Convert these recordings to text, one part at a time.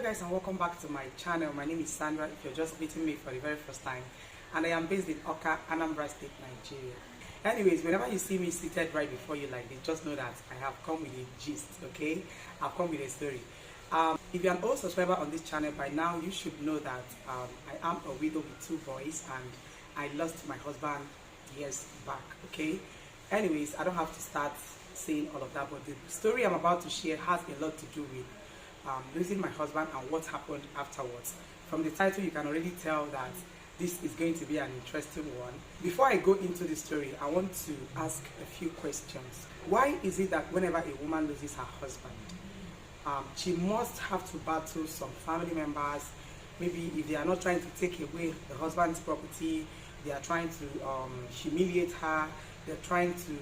Hello guys, and welcome back to my channel. My name is Sandra if you're just meeting me for the very first time, and I am based in Awka, Anambra State, Nigeria. Anyways, whenever you see me seated right before you like this, just know that I have come with a gist, okay? I've come with a story. If you're an old subscriber on this channel by now, you should know that I am a widow with 2 boys and I lost my husband years back, okay? Anyways, I don't have to start saying all of that, but the story I'm about to share has a lot to do with losing my husband and what happened afterwards. From the title, you can already tell that this is going to be an interesting one. Before I go into the story, I want to ask a few questions. Why is it that whenever a woman loses her husband, she must have to battle some family members? Maybe if they are not trying to take away the husband's property, they are trying to humiliate her, they're trying to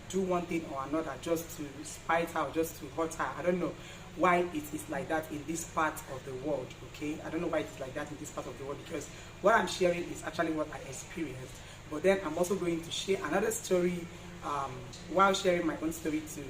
do one thing or another just to spite her or just to hurt her. I don't know why it is like that in this part of the world, okay? I don't know why it's like that in this part of the world, because what I'm sharing is actually what I experienced. But then I'm also going to share another story while sharing my own story to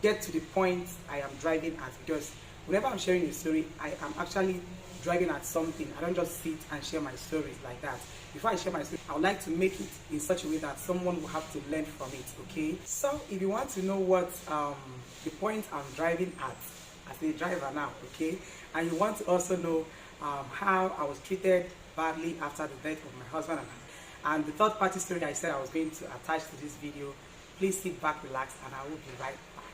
get to the point I am driving at, because whenever I'm sharing a story, I am actually driving at something. I don't just sit and share my stories like that. Before I share my story, I would like to make it in such a way that someone will have to learn from it, okay? So if you want to know what the point I'm driving at as a driver now, okay, and you want to also know how I was treated badly after the death of my husband and the third party story I said I was going to attach to this video, please sit back, relax, and I will be right back.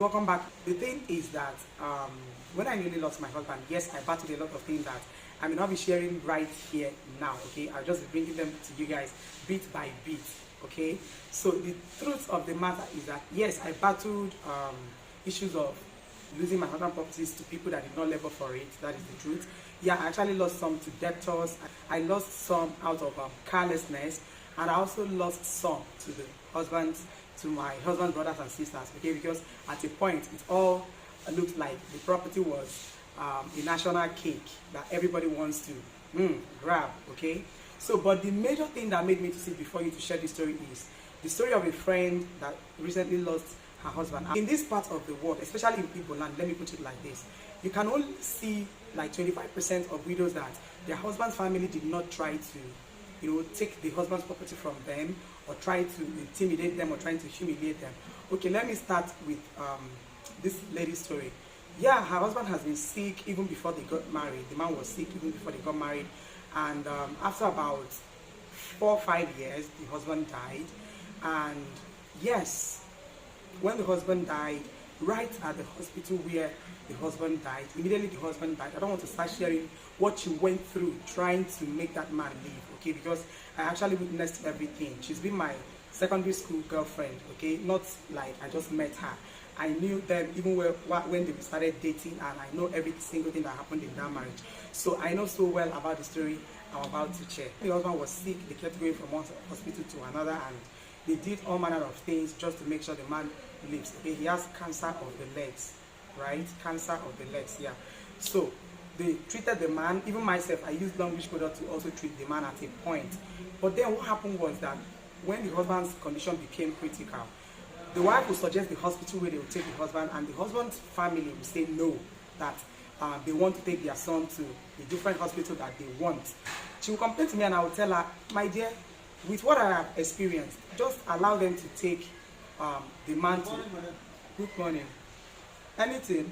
Welcome back. The thing is that when I nearly lost my husband, yes, I battled a lot of things that I may not be sharing right here now, okay? I'll just be bringing them to you guys bit by bit, okay? So the truth of the matter is that, yes, I battled issues of losing my husband properties to people that did not labor for it. That is the truth. Yeah, I actually lost some to debtors. I lost some out of carelessness, and I also lost some to the husbands, to my husband's brothers and sisters, okay? Because at a point, it all looked like the property was a national cake that everybody wants to grab, okay? So, but the major thing that made me to sit before you to share this story is the story of a friend that recently lost her husband. In this part of the world, especially in Igbo land, let me put it like this, you can only see like 25% of widows that their husband's family did not try to, take the husband's property from them or try to intimidate them or trying to humiliate them. Okay, let me start with this lady's story. Yeah, her husband has been sick even before they got married. The man was sick even before they got married. And after about 4 or 5 years, the husband died. And yes, when the husband died, right at the hospital where the husband died, immediately the husband died. I don't want to start sharing what she went through trying to make that man leave, okay? Because I actually witnessed everything. She's been my secondary school girlfriend, okay? Not like I just met her. I knew them even when they started dating, and I know every single thing that happened in that marriage. So I know so well about the story I'm about to share. The husband was sick. They kept going from one hospital to another, and they did all manner of things just to make sure the man lives. Okay, he has cancer of the legs, right? Cancer of the legs, yeah. So they treated the man. Even myself, I used language product to also treat the man at a point. But then what happened was that when the husband's condition became critical, the wife would suggest the hospital where they would take the husband, and the husband's family would say no, that they want to take their son to a different hospital that they want. She would complain to me, and I would tell her, my dear, with what I have experienced, just allow them to take the man to... Good morning. Anything?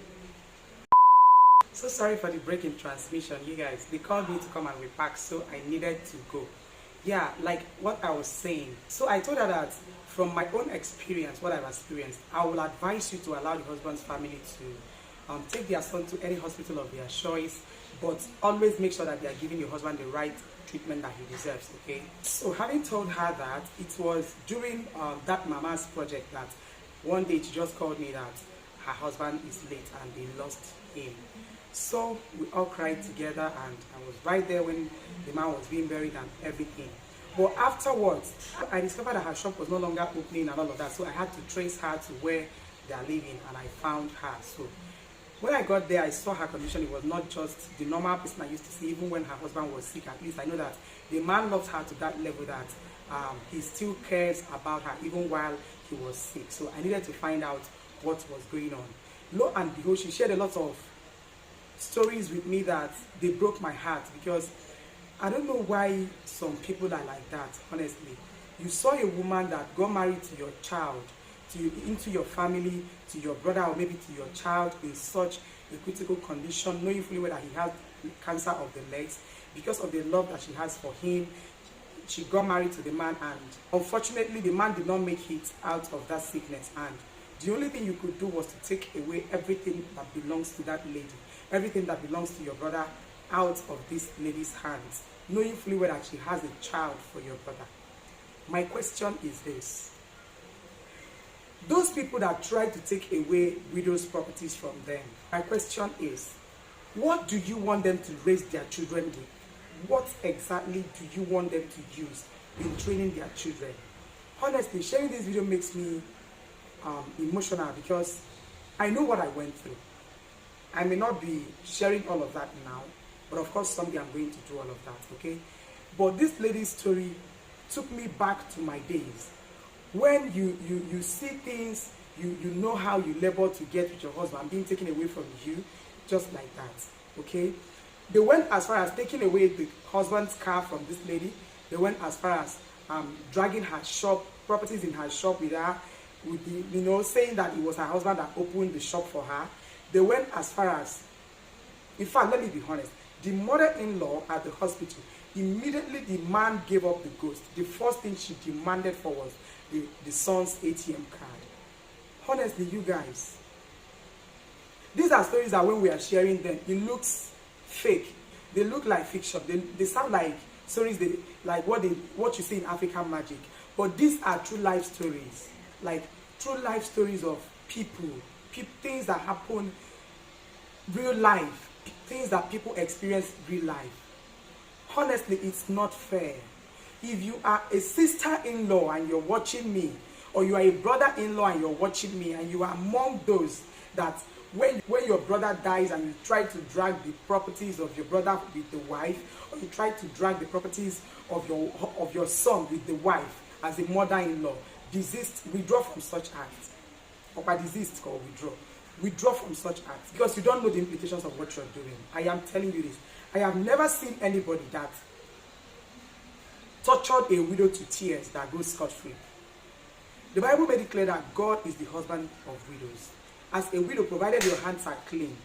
So sorry for the break in transmission, you guys. They called me to come and repack, so I needed to go. Yeah, like what I was saying. So I told her that from my own experience, what I've experienced, I will advise you to allow the husband's family to take their son to any hospital of their choice, but always make sure that they are giving your husband the right treatment that he deserves, okay? So having told her that, it was during that mama's project that one day she just called me that her husband is late and they lost him. So we all cried together, and I was right there when the man was being buried and everything. But afterwards, I discovered that her shop was no longer opening and all of that, so I had to trace her to where they are living, and I found her. So when I got there, I saw her condition. It was not just the normal person I used to see. Even when her husband was sick, at least I know that the man loved her to that level that he still cares about her even while he was sick. So I needed to find out what was going on. Lo and behold, she shared a lot of stories with me that they broke my heart, because I don't know why some people are like that, honestly. You saw a woman that got married to your child, into your family, to your brother, or maybe to your child in such a critical condition, knowing fully well that he has cancer of the legs. Because of the love that she has for him, she got married to the man, and unfortunately the man did not make it out of that sickness, and the only thing you could do was to take away everything that belongs to that lady, everything that belongs to your brother, out of this lady's hands, knowing fully well that she has a child for your brother. My question is this: those people that try to take away widows' properties from them, my question is, what do you want them to raise their children with? What exactly do you want them to use in training their children? Honestly, sharing this video makes me emotional, because I know what I went through. I may not be sharing all of that now, but of course someday I'm going to do all of that, okay? But this lady's story took me back to my days. When you see things, you know how you labor to get with your husband being taken away from you, just like that, okay? They went as far as taking away the husband's car from this lady. They went as far as dragging her shop, properties in her shop with her, with the, saying that it was her husband that opened the shop for her. They went as far as, in fact, let me be honest, the mother-in-law at the hospital, immediately the man gave up the ghost. The first thing she demanded for was the son's ATM card. Honestly, you guys, these are stories that when we are sharing them, it looks fake. They look like fiction. They sound like stories, like what you see in African Magic. But these are true life stories, like true life stories of people, things that happen real life, things that people experience real life. Honestly, it's not fair. If you are a sister-in-law and you're watching me, or you are a brother-in-law and you're watching me, and you are among those that when your brother dies and you try to drag the properties of your brother with the wife, or you try to drag the properties of your son with the wife as a mother-in-law, desist, withdraw from such acts. Or by desist or withdraw from such acts, because you don't know the implications of what you're doing. I am telling you this. I have never seen anybody that tortured a widow to tears that goes scot-free. The Bible made it clear that God is the husband of widows. As a widow, provided your hands are clean,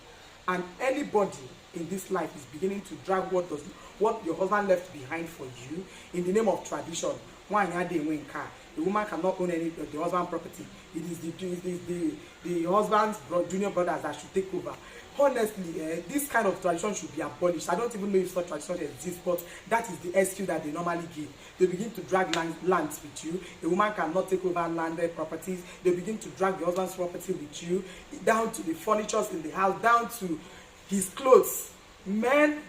and anybody in this life is beginning to drag what your husband left behind for you in the name of tradition. The woman cannot own any of the husband's property. It is the husband's junior brothers that should take over. Honestly, this kind of tradition should be abolished. I don't even know if such tradition exists, but that is the excuse that they normally give. They begin to drag lands with you. The woman cannot take over landed properties. They begin to drag the husband's property with you, down to the furnitures in the house, down to his clothes. Men,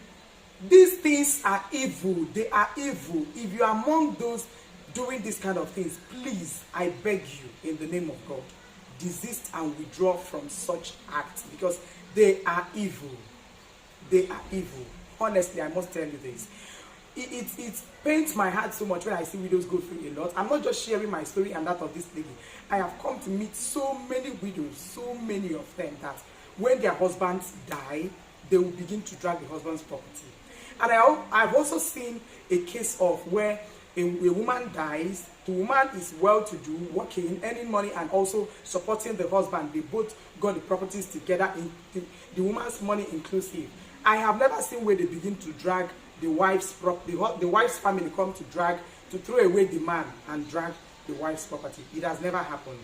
these things are evil. They are evil. If you are among those doing this kind of things, please, I beg you, in the name of God, desist and withdraw from such acts, because they are evil. They are evil. Honestly, I must tell you this. It pains my heart so much when I see widows go through a lot. I'm not just sharing my story and that of this lady. I have come to meet so many widows, so many of them, that when their husbands die, they will begin to drag the husband's property. And I've also seen a case of where a woman dies, the woman is well-to-do, working, earning money, and also supporting the husband. They both got the properties together, the woman's money inclusive. I have never seen where they begin to drag the wife's family come to throw away the man and drag the wife's property. It has never happened.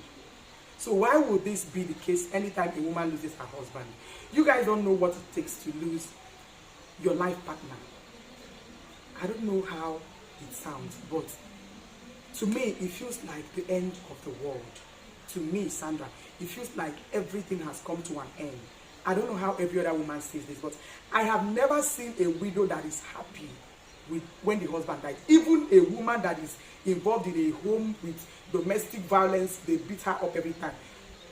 So why would this be the case anytime a woman loses her husband? You guys don't know what it takes to lose your life partner. I don't know how it sounds, but to me it feels like the end of the world. To me, Sandra, it feels like everything has come to an end. I don't know how every other woman sees this, but I have never seen a widow that is happy with when the husband died. Even a woman that is involved in a home with domestic violence, they beat her up every time.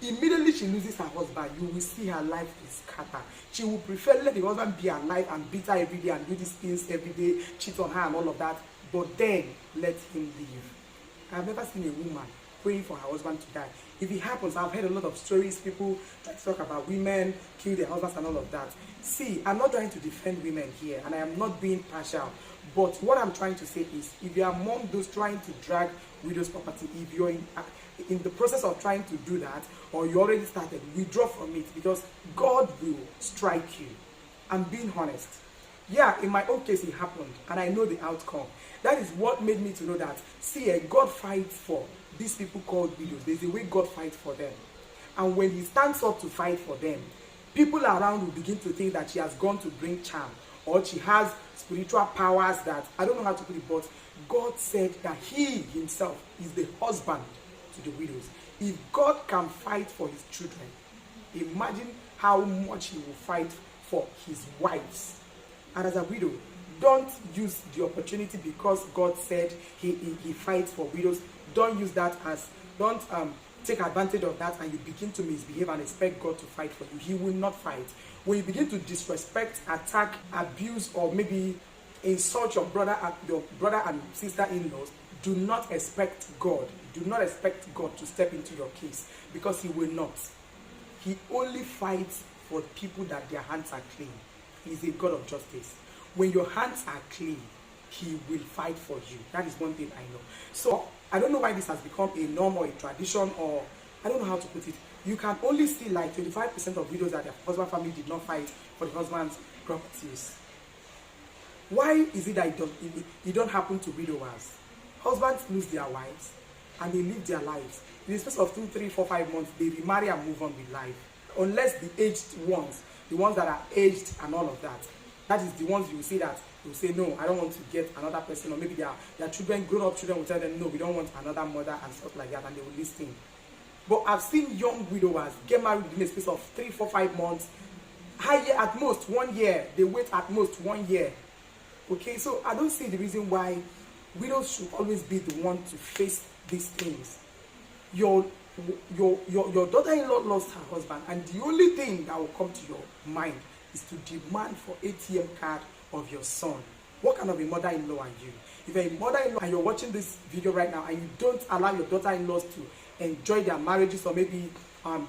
Immediately she loses her husband, you will see her life is scattered. She will prefer let the husband be alive and beat her every day and do these things every day, cheat on her and all of that, but then let him live. I've never seen a woman praying for her husband to die. If it happens, I've heard a lot of stories, people that talk about women kill their husbands and all of that. See, I'm not trying to defend women here, and I am not being partial. But what I'm trying to say is, if you are among those trying to drag widows' property, if you're in the process of trying to do that, or you already started, withdraw from it, because God will strike you. I'm being honest. Yeah, in my own case it happened, and I know the outcome. That is what made me to know that, see, God fights for these people called widows. There's a way God fights for them. And when he stands up to fight for them, people around will begin to think that she has gone to bring charm, or she has spiritual powers that, I don't know how to put it, but God said that he himself is the husband to the widows. If God can fight for his children, imagine how much he will fight for his wives. And as a widow, don't use the opportunity because God said he fights for widows. Don't use that as, don't take advantage of that and you begin to misbehave and expect God to fight for you. He will not fight. When you begin to disrespect, attack, abuse, or maybe insult your brother and sister-in-laws, do not expect God. Do not expect God to step into your case, because he will not. He only fights for people that their hands are clean. He is a God of justice. When your hands are clean, he will fight for you. That is one thing I know. So I don't know why this has become a norm or a tradition, or I don't know how to put it. You can only see like 25% of widows that their husband family did not fight for the husband's properties. Why is it that it don't happen to widowers? Husbands lose their wives and they live their lives. In the space of 2, 3, 4, 5 months, they remarry and move on with life. Unless the aged ones, the ones that are aged and all of that, that is the ones you will see that they will say, no, I don't want to get another person, or maybe their children, grown-up children will tell them, no, we don't want another mother and stuff like that, and they will listen. But I've seen young widowers get married in the space of 3, 4, 5 months, higher at most 1 year. They wait at most 1 year. Okay, so I don't see the reason why widows should always be the one to face these things. Your daughter-in-law lost her husband, and the only thing that will come to your mind is to demand for ATM card of your son. What kind of a mother-in-law are you? If you're a mother-in-law and you're watching this video right now and you don't allow your daughter-in-laws to enjoy their marriages, or maybe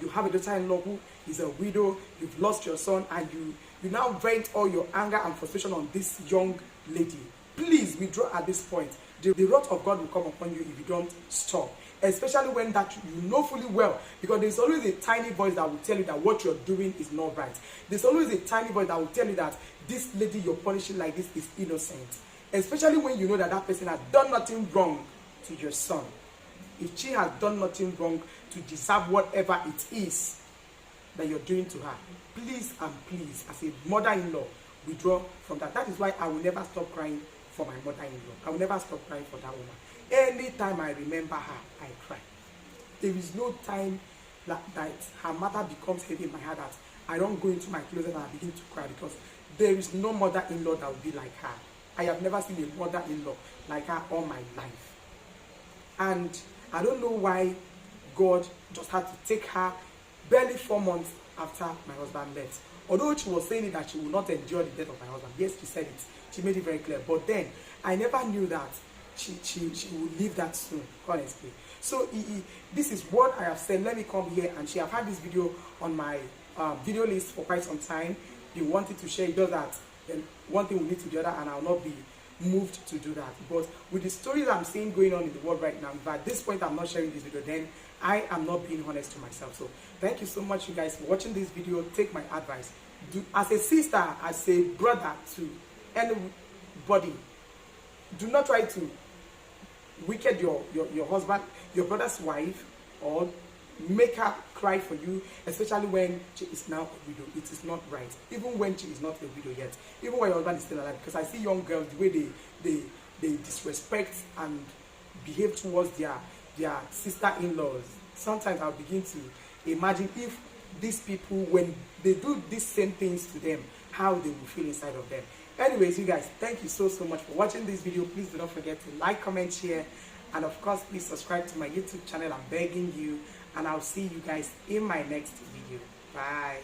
you have a daughter-in-law who is a widow, you've lost your son, and you now vent all your anger and frustration on this young lady, please withdraw at this point. The wrath of God will come upon you if you don't stop. Especially when that you know fully well, because there's always a tiny voice that will tell you that what you're doing is not right. There's always a tiny voice that will tell you that this lady you're punishing like this is innocent. Especially when you know that that person has done nothing wrong to your son. If she has done nothing wrong to deserve whatever it is that you're doing to her, please and please, as a mother-in-law, withdraw from that. That is why I will never stop crying for my mother-in-law. I will never stop crying for that woman. Anytime I remember her, I cry. There is no time that her matter becomes heavy in my heart that I don't go into my closet and I begin to cry, because there is no mother-in-law that will be like her. I have never seen a mother-in-law like her all my life. And I don't know why God just had to take her barely 4 months after my husband left. Although she was saying that she will not endure the death of my husband. Yes, she said it. She made it very clear. But then, I never knew that she would leave that soon, honestly. So this is what I have said. Let me come here and share. I've had this video on my video list for quite some time. They wanted to share. It does that. Then one thing will lead to the other, and I'll not be moved to do that. But with the stories I'm seeing going on in the world right now, if at this point I'm not sharing this video, then I am not being honest to myself. So thank you so much, you guys, for watching this video. Take my advice. As a sister, as a brother to anybody, do not try to wicked your husband, your brother's wife, or make her cry for you, especially when she is now a widow. It is not right. Even when she is not a widow yet, even when your husband is still alive. Because I see young girls, the way they disrespect and behave towards their sister-in-laws. Sometimes I'll begin to imagine if these people, when they do these same things to them, how they will feel inside of them. Anyways, you guys, thank you so much for watching this video. Please do not forget to like, comment, share, and of course, please subscribe to my YouTube channel. I'm begging you, and I'll see you guys in my next video. Bye.